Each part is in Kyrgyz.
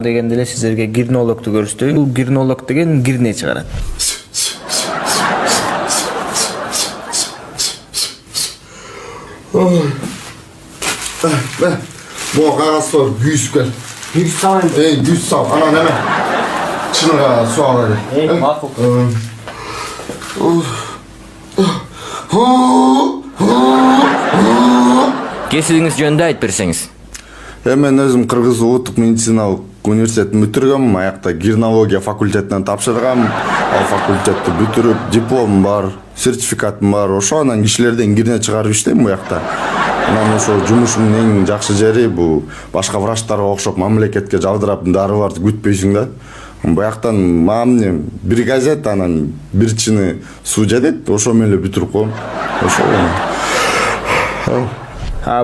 дегенде эле сиздерге гирнологду көрсөтөйүн. Бул гирнолог деген гирне чыгарат. Bu kağıt var, güç gel. Güç sağlayın. Güç sağ, ana neme. Çınıra su al hadi. Makul. Кесибиңиз жөнүндө айтып берсеңиз. Мен өзüm Кыргыз Улуттук медициналык университетин бүтүргөм, аякта гирнология факультетинен тапшыргам. Ал факультетти бүтүрүп, дипломум бар, сертификатым бар. Ошо анан кишилерден гирне чыгарып иштейм бу жакта. Анан ошо жумушумдун эң жакшы жери бул башка врачтарга окшоп мамлекетке жалдырап дарыларды күтпөйсүң да. Бу жактан мамне бир газет, анан бир чыны суу жетет, ошо менен эле бүтүрүп коем. Ошо.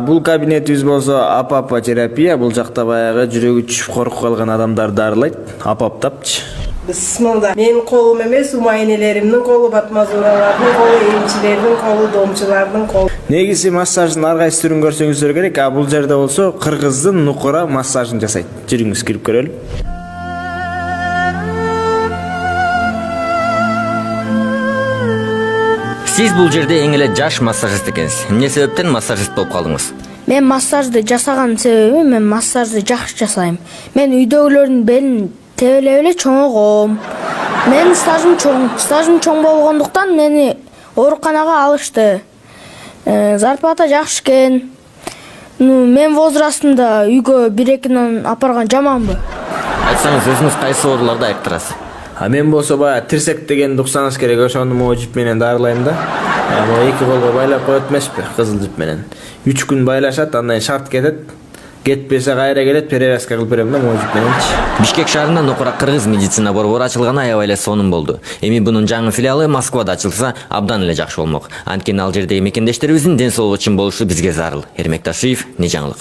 Бул кабинетибиз болсо апапа терапия. Бул жакта баягы жүрөгү түшүп коркуп калган адамдар дарылайт. Апаптапчы. Бисмилла. Менин колум эмес, умайнелеримдин колу, батмазуралардын колу, эмчилердин колу, домчулардын колу. Негизи массаждын ар кайсы түрүн көрсөңүздөр керек. Бул жерде болсо кыргыздын нукура массажын жасайт. Жүрүңүз кирип көрөлү. Сиз бул жерде эң эле жаш массажист экенсиз. Эмне себептен массажист болуп калдыңыз? Мен массажды жасаган себеби мен массажды жакшы жасайм. Мен үйдөгүлөрдүн белин тебелеп эле чоңойгом. Менин стажым чоң болгондуктан мени ооруканага алышты. Зарплата жакшы экен. Мен возрастымда үйгө 1-2 апарган жаманбы? Айтсаңыз, өзүңүз кайсы ооруларды айыктырасыз? Мен болсо баягы тирсек дегенди уксаңыз керек, ошону могу жип менен дарылайм да. Могу 2 колго байлап коет эмеспи, кызыл жип менен. 3 күн байлашат, андан кийин шарт кетет. Кетпесе кайра келет, перевязка кылып берем да могу жип мененчи. Бишкек шаарында Нукура кыргыз медицина борбору ачылганы аябай эле сонун болду. Эми бунун жаңы филиалы Москвада ачылса, абдан эле жакшы болмок. Анткени ал жердеги мекендештерибиздин ден соолугу үчүн болушу бизге зарыл. Эрмек Ташиев, Не жаңылык.